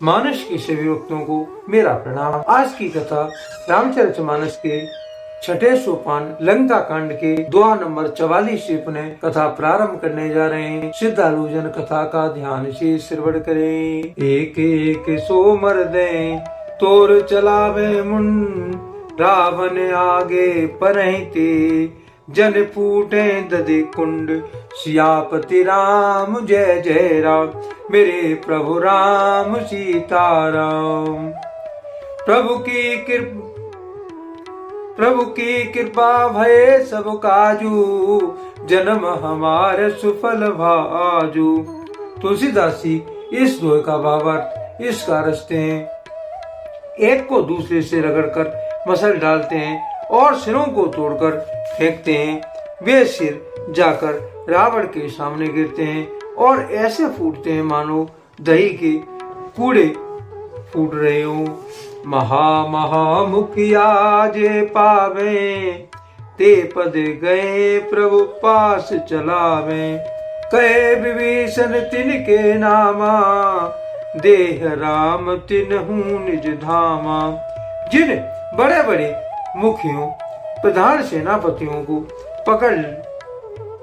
मानस के सभी भक्तों को मेरा प्रणाम। आज की कथा रामचरितमानस के छठे सोपान लंका कांड के दुआ नंबर 44 से पुनः कथा प्रारंभ करने जा रहे हैं। श्रद्धालु जन कथा का ध्यान से श्रवण करें। एक एक सो मर दे तोर चलावे मुन, रावण आगे परहिते जन फूटे दधि कुंड। सियापति राम जय जय राम, मेरे प्रभु राम सीताराम। प्रभु की कृपा भय सब काजू, जन्म हमारे सुफल भाजू। तुलसीदास जी इस दोहे का भावार्थ इस का रचते हैं। एक को दूसरे से रगड़कर मसल डालते हैं और सिरों को तोड़कर फेंकते हैं। वे सिर जाकर रावण के सामने गिरते हैं और ऐसे फूटते हैं मानो दही के कूड़े फूट रहे हो। महा मुखिया जे पावे, ते पद गए प्रभु पास चलावे। कहे विभीषण तिनके नामा, देह राम तिन्हु निज धामा। जिन बड़े बड़े मुखियों प्रधान सेनापतियों को पकड़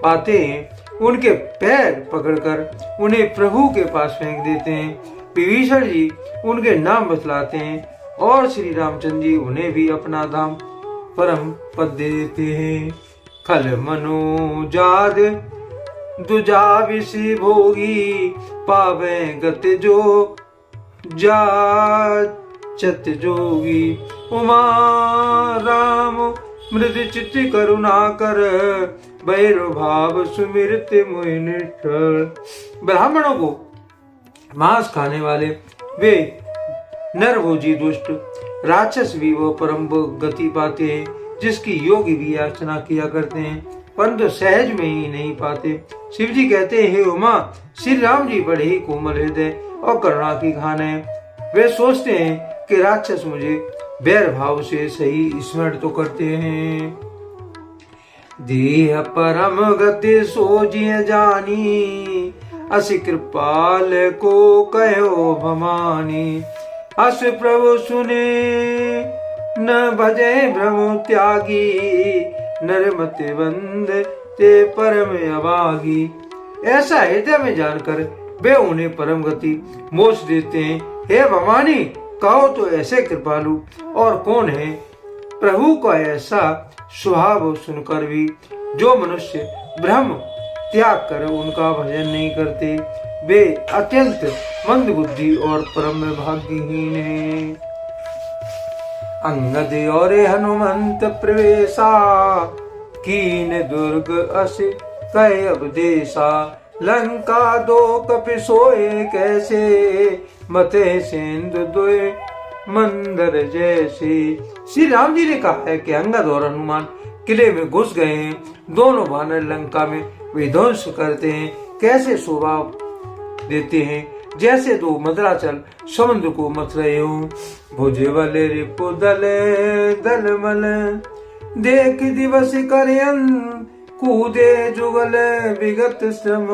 पाते हैं, उनके पैर पकड़कर उन्हें प्रभु के पास फेंक देते हैं। विभीषण जी उनके नाम बतलाते हैं और श्री रामचंद्र जी उन्हें भी अपना धाम परम पद दे देते हैं। खल मनोजाद दुजा विषि भोगी, पावे गत जो जाचत जोगी। उमा राम मृद चित करुणा कर, भैरव भाव सुमिरत मोहि निठर। ब्राह्मणों को मांस खाने वाले वे नरभोजी दुष्ट राक्षस भी वह परम गति पाते हैं, जिसकी योगी भी याचना किया करते हैं, परंतु सहज में ही नहीं पाते। शिव जी कहते हैं, हे उमा, श्री राम जी बड़े ही कोमल हृदय और करुणा की खान है। वे सोचते हैं कि राक्षस मुझे बैर भाव से सही स्मरण तो करते हैं। देह परम गति सोजिए जानी, असि कृपाल को कहो भमानी। अस प्रभु सुने न भजे भ्रम त्यागी, नरमति बंद ते परम अभागी। ऐसा हृदय में जानकर वे उन्हें परम गति मोक्ष देते हैं। हे भवानी, कहो तो ऐसे कृपालु और कौन है? प्रभु का ऐसा स्वभाव सुनकर भी जो मनुष्य ब्रह्म त्याग कर उनका भजन नहीं करते, वे अत्यंत मंद बुद्धि और परम भाग्यहीन हैं। अंगद और हनुमंत प्रवेशा, कीन दुर्ग अस कहे अवदेशा। लंका दो कपि सोए कैसे, मते सिंधु दुए मंदर जैसे। श्री राम जी ने कहा है कि अंगद और हनुमान किले में घुस गए हैं। दोनों वानर लंका में विध्वंस करते हैं। कैसे स्वभाव देते हैं, जैसे दो मदराचल समुद्र को मथ रहे हो। भुज बल रिपु दल दलमल, देख दिवस करयन कूदे जुगल विगत श्रम।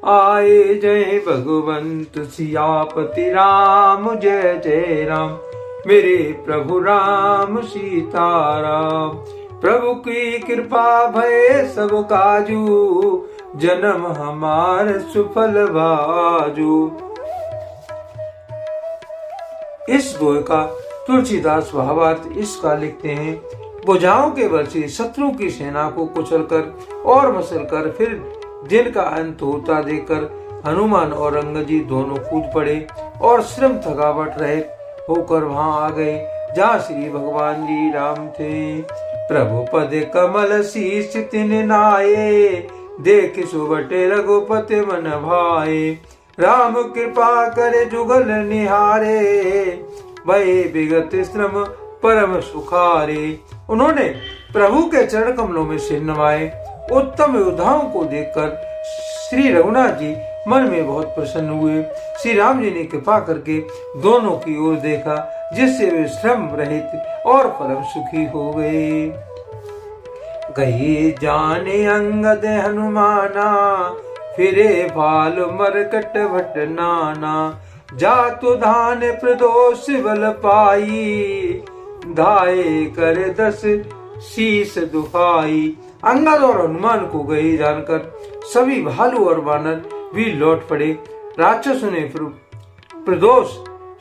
आए जय भगवंत सियापति राम जय जय राम, मेरे प्रभु राम सीताराम। प्रभु की कृपा भय सब काजू, जन्म हमार सुफल भाजू। इस दोहे का तुलसीदास भावार्थ इसका लिखते हैं। भुजाओं के बल से शत्रु की सेना को कुचलकर और मसलकर फिर दिन का अंत होता देखकर हनुमान और अंगद जी दोनों कूद पड़े और श्रम थकावट रहित होकर वहां आ गए जहाँ श्री भगवान जी राम थे। प्रभु पद कमल शीश तिन नाये, देख सुबटे रघुपति मन भाए। राम कृपा करे जुगल निहारे, भय विगत श्रम परम सुखारे। उन्होंने प्रभु के चरण कमलों में सिर नवाए। उत्तम योद्धाओं को देखकर श्री रघुनाथ जी मन में बहुत प्रसन्न हुए। श्री राम जी ने कृपा करके दोनों की ओर देखा, जिससे वे श्रम रहित और परम सुखी हो गए। गए जाने अंगद हनुमाना, फिरे भाल मरकट भट नाना। जातु धान प्रदोष बल पाई, धाये कर 10 शीस दुहाई। अंगद और हनुमान को गए जानकर सभी भालू और वानर भी लौट पड़े। राक्षसों ने प्रदोष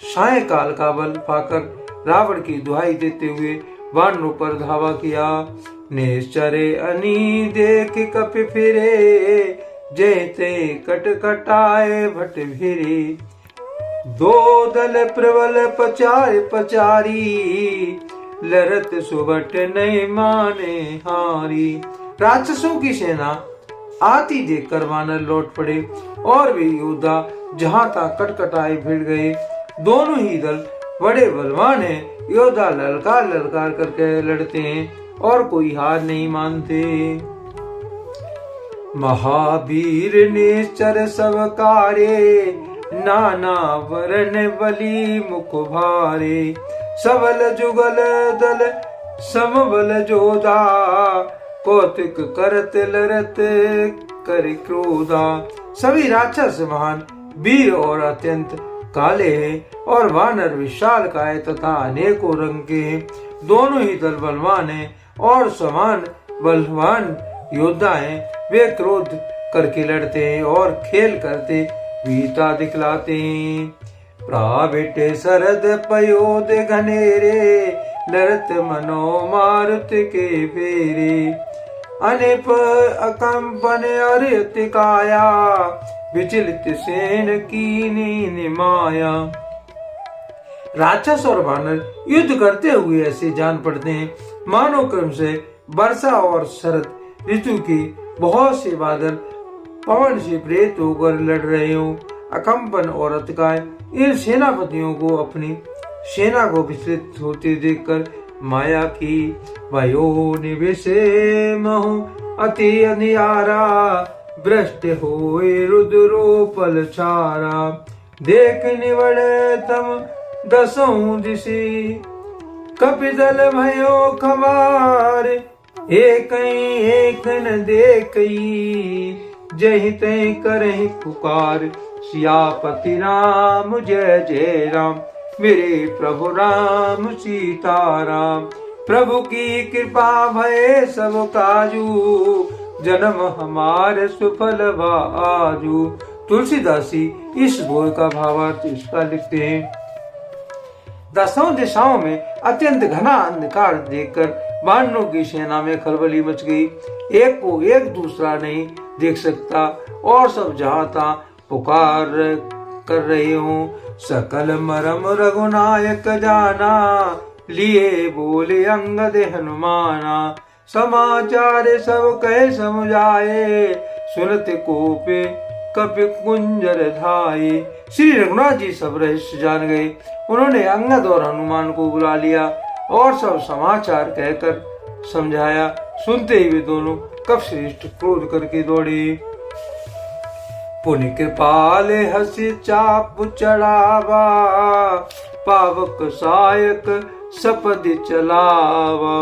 सायंकाल का बल पाकर रावण की दुहाई देते हुए वानरों पर धावा किया। निश्चरे अनी देख कप फिरे, जयते कट कटाए भट भिरे। दो दल प्रबल पचार पचारी, लरत सुबट नहीं माने हारी। राक्षसों की सेना आती देखकर वानर लौट पड़े और वे योद्धा जहां तक कटकटाए भिड़ गए। दोनों ही दल बड़े बलवान हैं। योद्धा ललकार ललकार करके लड़ते हैं और कोई हार नहीं मानते। महावीर निश्चर सब कारे, नाना वरण बली मुख भारे। सबल जुगल दल समबल जोधा, कौतुक करत लरत कर क्रोधा। सभी राक्षस महान वीर और अत्यंत काले हैं और वानर विशाल काय तथा अनेकों रंग के हैं। दोनों ही दल बलवान हैं और समान बलवान योद्धा हैं। वे क्रोध करके लड़ते हैं और खेल करते वीरता दिखलाते हैं। प्राविट सरद पयोद घनेरे, लड़त मनो मारुत के फेरे। अनिप अकंपन अरित काया, विचलित सेन कीनी माया। राक्षस और वानर युद्ध करते हुए ऐसे जान पड़ते हैं मानो क्रम से वर्षा और शरद ऋतु के बहुत से बादल पवन से प्रेरित होकर लड़ रहे हो। अकंपन और अतिकाय इन सेनापतियों को अपनी सेना को विचलित होते देखकर माया की वयो निवेशे महु अति अंधियारा, भ्रष्ट होए रुद्रोपल छारा। देख निवड़ तम दसों दिशि, कपिदल भयो खमार। एक न देखई, जहि तहि करहि पुकार। सियापति राम जय जय राम, मेरे प्रभु राम सीताराम। प्रभु की कृपा भय सब काजू, जन्म हमारे सुफल आजू। तुलसीदास जी इस बोल का भावार्थ इसका लिखते हैं। दसों दिशाओं में अत्यंत घना अंधकार देखकर वानरों की सेना में खलबली मच गई। एक को एक दूसरा नहीं देख सकता और सब जहां तहां पुकार कर रहे हो। सकल मरम रघुनायक जाना, लिए बोले अंगद हनुमाना। समाचार सब कहे समझाए, सुनत कोपे कपि कुंजर धाये। श्री रघुनाथ जी सब रहस्य जान गए। उन्होंने अंगद और हनुमान को बुला लिया और सब समाचार कहकर समझाया। सुनते ही वे दोनों कपश्रेष्ठ क्रोध करके दौड़े। पुनि कृपाल हसी चाप चढ़ावा, पावक सायक सपदि चलावा।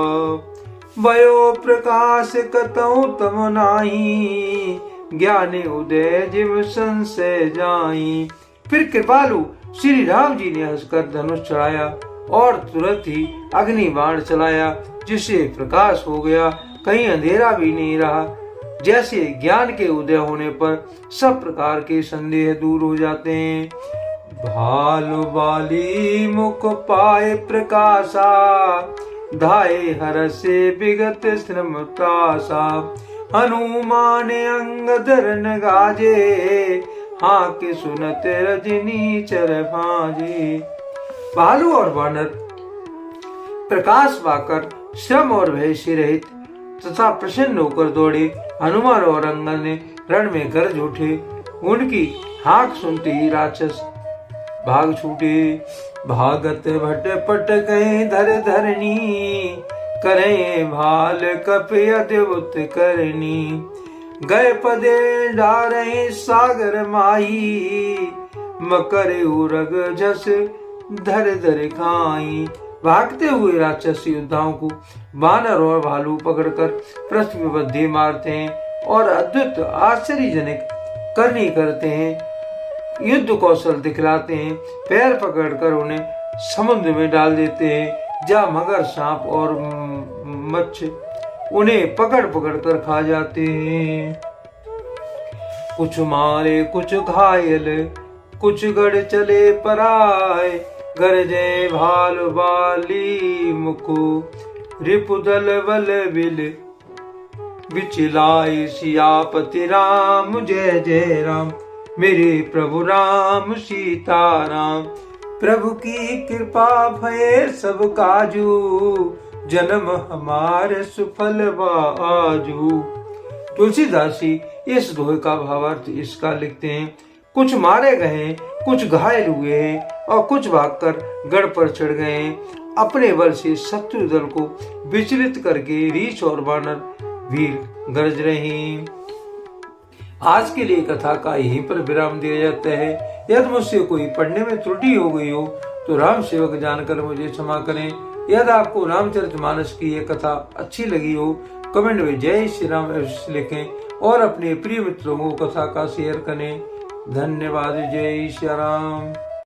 भयो प्रकाश कतौ तम नाही, ज्ञान उदय जिव संशय जाई। फिर कृपालु श्री राम जी ने हंसकर धनुष चढ़ाया और तुरंत ही अग्नि बाण चलाया, जिससे प्रकाश हो गया, कहीं अंधेरा भी नहीं रहा। जैसे ज्ञान के उदय होने पर सब प्रकार के संदेह दूर हो जाते हैं। भालु बाली मुख पाए प्रकाशा, धाये हरसे विगत श्रम त्रासा। हनुमान अंगद रन गाजे, हाँ के सुनत रजनी चर भाजे। भालू और वानर प्रकाश पाकर श्रम और भय से रहित तथा प्रसन्न होकर दौड़े। हनुमान और अंगद ने रण में गरज उठे। उनकी हाक सुनते ही राक्षस भाग छूटे। भागत भट पट गए धर धरनी, करें भाल कपि अद्भुत करनी। गए पदे डारे सागर माही, मकर उरग जस धर धर खाई। भागते हुए राक्षस योद्धाओं को वानर और भालू पकड़कर पृथ्वी पर दे मारते हैं और अद्भुत आश्चर्यजनक करनी करते हैं। युद्ध कौशल दिखलाते हैं, पैर पकड़कर उन्हें समुद्र में डाल देते हैं, जहाँ मगर, सांप और मच्छ उन्हें पकड़ पकड़ कर खा जाते हैं। कुछ मारे कुछ घायल, कुछ गढ़ चले पराए, गरजे भाल बाली मुको, रिपुदल बल बिल बिचलाई, सियापति राम जय जय राम, मेरे प्रभु राम सीताराम। प्रभु की कृपा भये सब काजू, जन्म हमारे सुफल आजू। तुलसीदास जी इस दोहे का भावार्थ इसका लिखते हैं, कुछ मारे गए, कुछ घायल हुए हैं और कुछ भागकर गढ़ पर चढ़ गए हैं। अपने बल से शत्रु दल को विचलित करके रीछ और वानर वीर गरज रहे हैं। आज के लिए कथा का यहीं पर विराम दिया जाता है। यदि मुझसे कोई पढ़ने में त्रुटि हो गई हो तो राम सेवक जानकर मुझे क्षमा करें। यदि आपको रामचरितमानस की यह कथा अच्छी लगी हो, कमेंट में जय श्री राम लिखें और अपने प्रिय मित्रों को कथा का शेयर करें। धन्यवाद। जय श्री राम।